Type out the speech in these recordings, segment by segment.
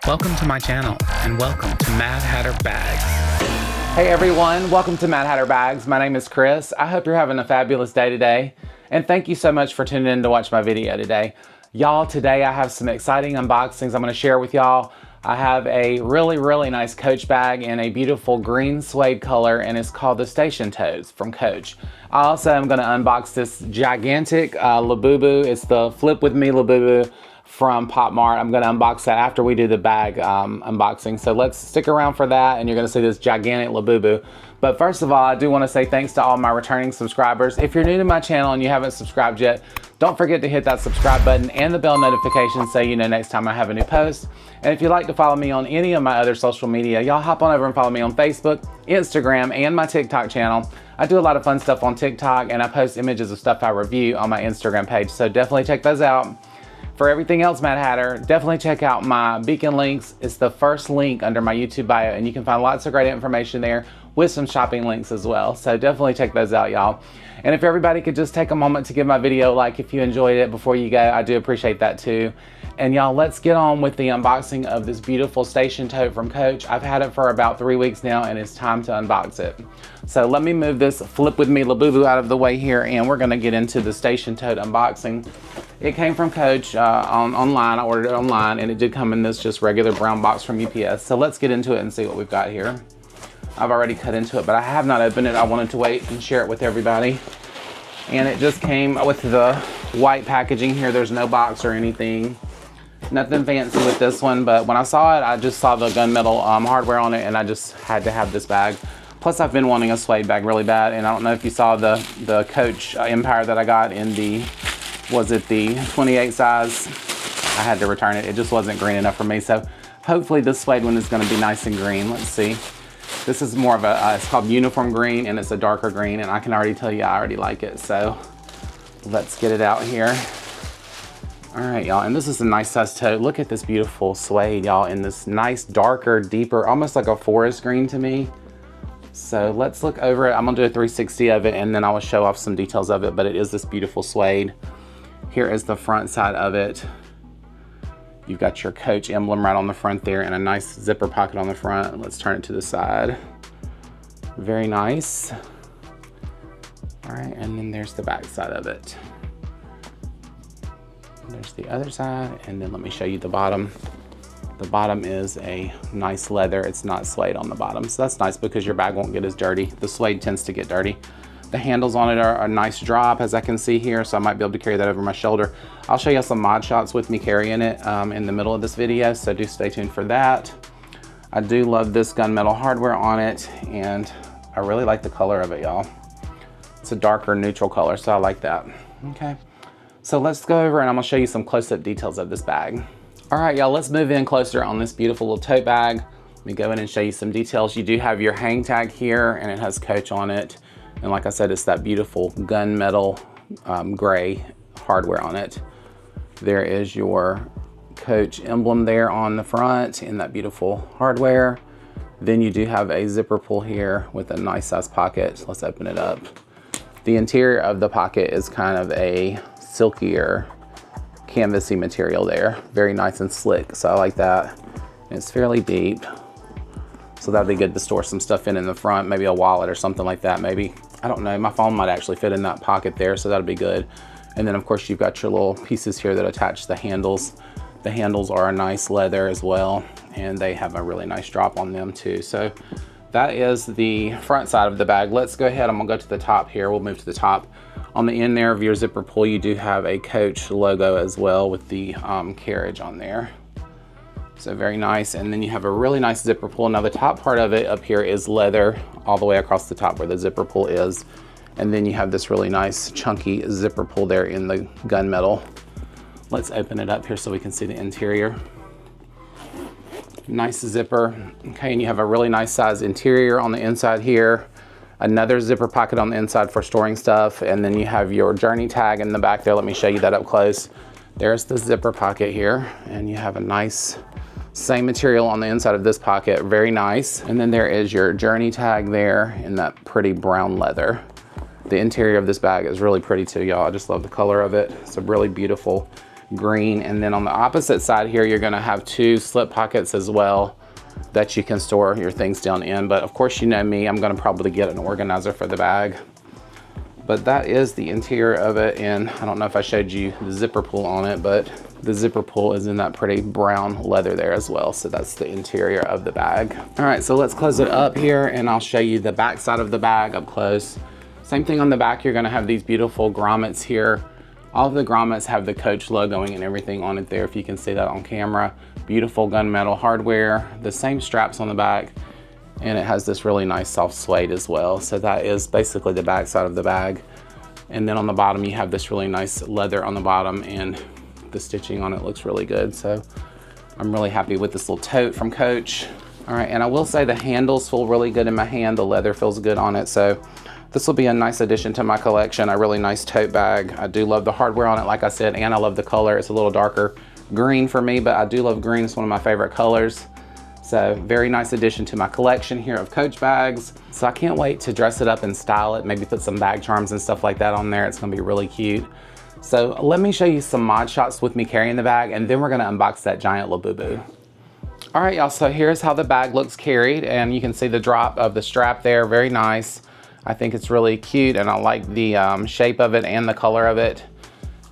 Welcome to my channel, and welcome to Mad Hatter Bags. Hey everyone, welcome to Mad Hatter Bags. My name is Chris. I hope you're having a fabulous day today, and thank you so much for tuning in to watch my video today. Y'all, today I have some exciting unboxings I'm going to share with y'all. I have a really nice Coach bag in a beautiful green suede color, and it's called the Station Tote from Coach. I also am going to unbox this gigantic Labubu. It's the Flip With Me Labubu from Pop Mart. I'm going to unbox that after we do the bag unboxing. So let's stick around for that, and you're going to see this gigantic Labubu. But first of all, I do want to say thanks to all my returning subscribers. If you're new to my channel and you haven't subscribed yet, don't forget to hit that subscribe button and the bell notification so you know next time I have a new post. And if you'd like to follow me on any of my other social media, y'all hop on over and follow me on Facebook, Instagram, and my TikTok channel. I do a lot of fun stuff on TikTok, and I post images of stuff I review on my Instagram page, so definitely check those out. For everything else Mad Hatter, definitely check out my beacon links. It's the first link under my YouTube bio, and you can find lots of great information there with some shopping links as well. So definitely check those out, y'all. And if everybody could just take a moment to give my video a like if you enjoyed it before you go, I do appreciate that too. And y'all, let's get on with the unboxing of this beautiful Station Tote from Coach. I've had it for about 3 weeks now, and it's time to unbox it. So let me move this Flip With Me Labubu out of the way here, and we're gonna get into the Station Tote unboxing. It came from Coach online. I ordered it online, and it did come in this just regular brown box from UPS. So let's get into it and see what we've got here. I've already cut into it, but I have not opened it. I wanted to wait and share it with everybody. And it just came with the white packaging here. There's no box or anything. Nothing fancy with this one, but when I saw it, I just saw the gunmetal hardware on it, and I just had to have this bag. Plus, I've been wanting a suede bag really bad, and I don't know if you saw the Coach Empire that I got in the, was it the 28 size? I had to return it. It just wasn't green enough for me, so hopefully this suede one is gonna be nice and green. Let's see. This is more of a, it's called uniform green, and it's a darker green, and I can already tell you I already like it, so let's get it out here. All right, y'all, and this is a nice size tote. Look at this beautiful suede, y'all, in this nice, darker, deeper, almost like a forest green to me. So let's look over it. I'm gonna do a 360 of it, and then I will show off some details of it, but it is this beautiful suede. Here is the front side of it. You've got your Coach emblem right on the front there, and a nice zipper pocket on the front. Let's turn it to the side. Very nice. All right, and then there's the back side of it. There's the other side, and then let me show you the bottom. The bottom is a nice leather. It's not suede on the bottom, so that's nice because your bag won't get as dirty. The suede tends to get dirty. The handles on it are a nice drop, as I can see here, so I might be able to carry that over my shoulder. I'll show you some mod shots with me carrying it in the middle of this video, so do stay tuned for that. I do love this gunmetal hardware on it, and I really like the color of it, y'all. It's a darker neutral color, so I like that. Okay, so let's go over and I'm gonna show you some close-up details of this bag. All right, y'all, let's move in closer on this beautiful little tote bag. Let me go in and show you some details. You do have your hang tag here, and it has Coach on it. And like I said, it's that beautiful gunmetal gray hardware on it. There is your Coach emblem there on the front in that beautiful hardware. Then you do have a zipper pull here with a nice size pocket. Let's open it up. The interior of the pocket is kind of a silkier, canvasy material there. Very nice and slick, so I like that. And it's fairly deep, so that'd be good to store some stuff in the front, maybe a wallet or something like that, maybe. I don't know, my phone might actually fit in that pocket there, so that'd be good. And then of course you've got your little pieces here that attach the handles. The handles are a nice leather as well, and they have a really nice drop on them too. So that is the front side of the bag. Let's go ahead, I'm gonna go to the top here. We'll move to the top. On the end there of your zipper pull, you do have a Coach logo as well with the carriage on there. So very nice, and then you have a really nice zipper pull. Now the top part of it up here is leather all the way across the top where the zipper pull is. And then you have this really nice chunky zipper pull there in the gunmetal. Let's open it up here so we can see the interior. Nice zipper. Okay, and you have a really nice size interior on the inside here. Another zipper pocket on the inside for storing stuff. And then you have your journey tag in the back there. Let me show you that up close. There's the zipper pocket here, and you have a nice same material on the inside of this pocket. Very nice. And then there is your journey tag there in that pretty brown leather. The interior of this bag is really pretty too, y'all. I just love the color of it. It's a really beautiful green. And then on the opposite side here, you're gonna have 2 slip pockets as well that you can store your things down in. But of course, you know me, I'm gonna probably get an organizer for the bag. But that is the interior of it, and I don't know if I showed you the zipper pull on it, but the zipper pull is in that pretty brown leather there as well. So that's the interior of the bag. All right, so let's close it up here and I'll show you the back side of the bag up close. Same thing on the back, you're gonna have these beautiful grommets here. All of the grommets have the Coach logoing and everything on it there, if you can see that on camera. Beautiful gunmetal hardware, the same straps on the back, and it has this really nice soft suede as well. So that is basically the back side of the bag. And then on the bottom, you have this really nice leather on the bottom, and the stitching on it looks really good. So I'm really happy with this little tote from Coach. All right, and I will say the handles feel really good in my hand. The leather feels good on it. So this will be a nice addition to my collection, a really nice tote bag. I do love the hardware on it, like I said, and I love the color. It's a little darker green for me, but I do love green. It's one of my favorite colors. So very nice addition to my collection here of Coach bags. So I can't wait to dress it up and style it, maybe put some bag charms and stuff like that on there. It's gonna be really cute. So let me show you some mod shots with me carrying the bag, and then we're gonna unbox that giant Labubu. All right, y'all, so here's how the bag looks carried, and you can see the drop of the strap there, very nice. I think it's really cute, and I like the shape of it and the color of it.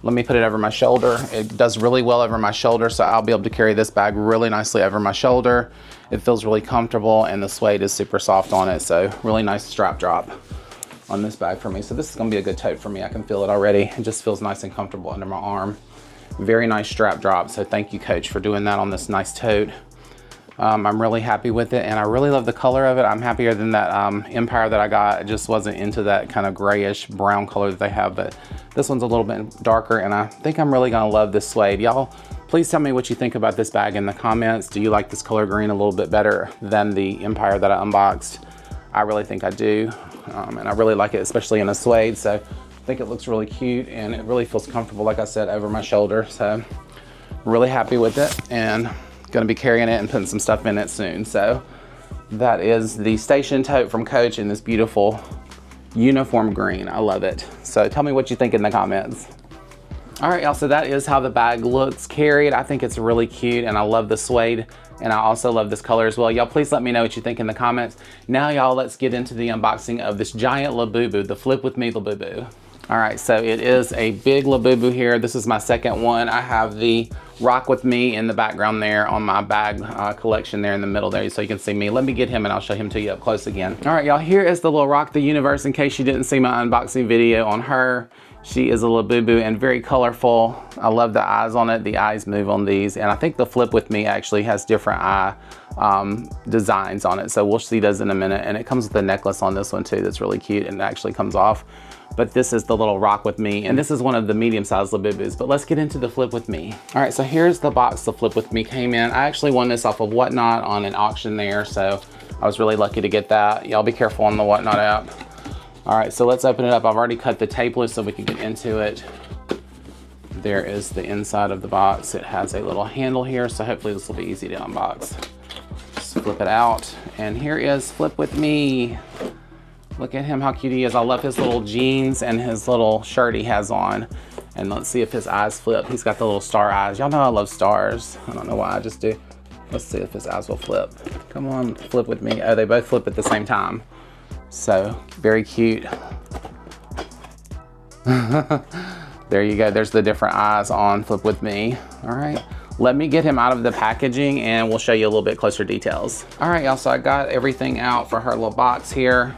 Let me put it over my shoulder. It does really well over my shoulder, so I'll be able to carry this bag really nicely over my shoulder. It feels really comfortable, and the suede is super soft on it, so really nice strap drop on this bag for me. So this is gonna be a good tote for me. I can feel it already. It just feels nice and comfortable under my arm. Very nice strap drop, so thank you, Coach, for doing that on this nice tote. I'm really happy with it, and I really love the color of it. I'm happier than that Empire that I got. I just wasn't into that kind of grayish brown color that they have, but this one's a little bit darker, and I think I'm really gonna love this suede. Y'all, please tell me what you think about this bag in the comments. Do you like this color green a little bit better than the Empire that I unboxed? I really think I do, and I really like it, especially in a suede, so I think it looks really cute, and it really feels comfortable, like I said, over my shoulder, so really happy with it, and gonna be carrying it and putting some stuff in it soon. So that is the Station Tote from Coach in this beautiful uniform green. I love it. So tell me what you think in the comments. All right, y'all, so that is how the bag looks carried. I think it's really cute, and I love the suede, and I also love this color as well. Y'all, please let me know what you think in the comments. Now, y'all, let's get into the unboxing of this giant Labubu, the Flip With Me Labubu. All right, so it is a big Labubu here. This is my second one. I have the Rock With Me in the background there on my bag collection there in the middle there, so you can see me. Let me get him and I'll show him to you up close again. All right, y'all, here is the little Rock the Universe in case you didn't see my unboxing video on her. She is a Labubu and very colorful. I love the eyes on it. The eyes move on these, and I think the Flip With Me actually has different eye designs on it, so we'll see those in a minute. And it comes with a necklace on this one too that's really cute, and it actually comes off. But this is the little Rock With Me, and this is one of the medium-sized Labubus. But let's get into the Flip With Me. All right, so here's the box the Flip With Me came in. I actually won this off of Whatnot on an auction there, so I was really lucky to get that. Y'all be careful on the Whatnot app. All right, so let's open it up. I've already cut the tape loose so we can get into it. There is the inside of the box. It has a little handle here, so hopefully this will be easy to unbox. Just flip it out, and here is Flip With Me. Look at him, how cute he is. I love his little jeans and his little shirt he has on. And let's see if his eyes flip. He's got the little star eyes. Y'all know I love stars. I don't know why, I just do. Let's see if his eyes will flip. Come on, flip with me. Oh, they both flip at the same time. So, very cute. There you go, there's the different eyes on Flip With Me. All right, let me get him out of the packaging and we'll show you a little bit closer details. All right, y'all, so I got everything out for her little box here.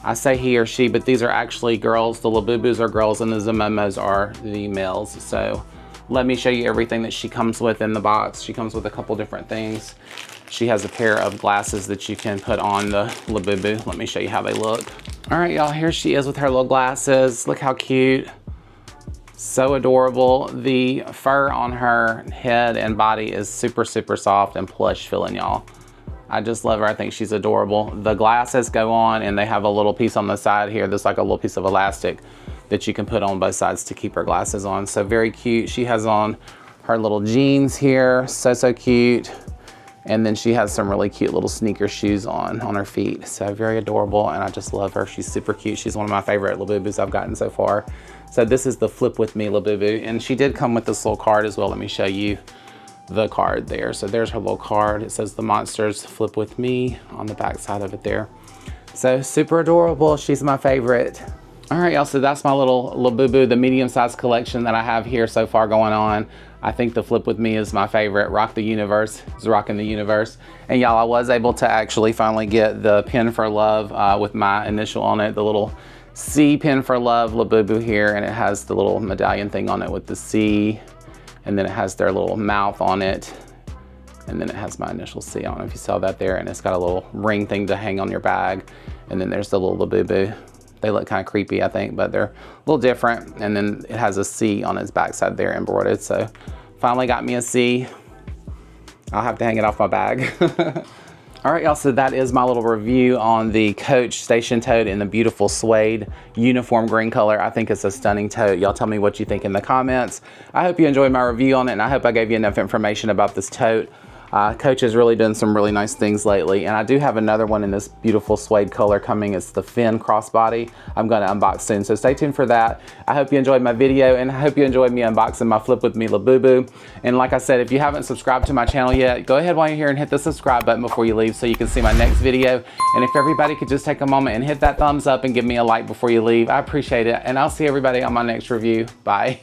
I say he or she, but these are actually girls. The Labubus are girls and the Zamomos are the males. So let me show you everything that she comes with in the box. She comes with a couple different things. She has a pair of glasses that you can put on the Labubu. Let me show you how they look. All right, y'all, here she is with her little glasses. Look how cute. So adorable. The fur on her head and body is super, super soft and plush feeling, y'all. I just love her. I think she's adorable. The glasses go on and they have a little piece on the side here. There's like a little piece of elastic that you can put on both sides to keep her glasses on. So very cute. She has on her little jeans here. So, so cute. And then she has some really cute little sneaker shoes on her feet. So very adorable, and I just love her. She's super cute. She's one of my favorite Labubus I've gotten so far. So this is the Flip With Me Labubu, and she did come with this little card as well. Let me show you the card there. So there's her little card. It says the monsters flip with me on the back side of it there. So super adorable. She's my favorite. All right, y'all, so that's my little Labubu, the medium-sized collection that I have here so far going on. I think the Flip With Me is my favorite. Rock the Universe is rocking the universe. And y'all, I was able to actually finally get the Pin for Love with my initial on it, the little C Pin for Love Labubu here, and it has the little medallion thing on it with the C, and then it has their little mouth on it, and then it has my initial C. I don't know if you saw that there, and it's got a little ring thing to hang on your bag, and then there's the little Labubu. They look kind of creepy, I think, but they're a little different, and then it has a C on its backside there embroidered, so finally got me a C. I'll have to hang it off my bag. All right, y'all, so that is my little review on the Coach Station Tote in the beautiful suede uniform green color. I think it's a stunning tote. Y'all tell me what you think in the comments. I hope you enjoyed my review on it, and I hope I gave you enough information about this tote. Coach has really done some really nice things lately, and I do have another one in this beautiful suede color coming. It's the Fin crossbody. I'm going to unbox soon, so stay tuned for that. I hope you enjoyed my video, and I hope you enjoyed me unboxing my Flip With Me Labubu. And like I said, if you haven't subscribed to my channel yet, go ahead while you're here and hit the subscribe button before you leave so you can see my next video. And if everybody could just take a moment and hit that thumbs up and give me a like before you leave, I appreciate it. And I'll see everybody on my next review. Bye.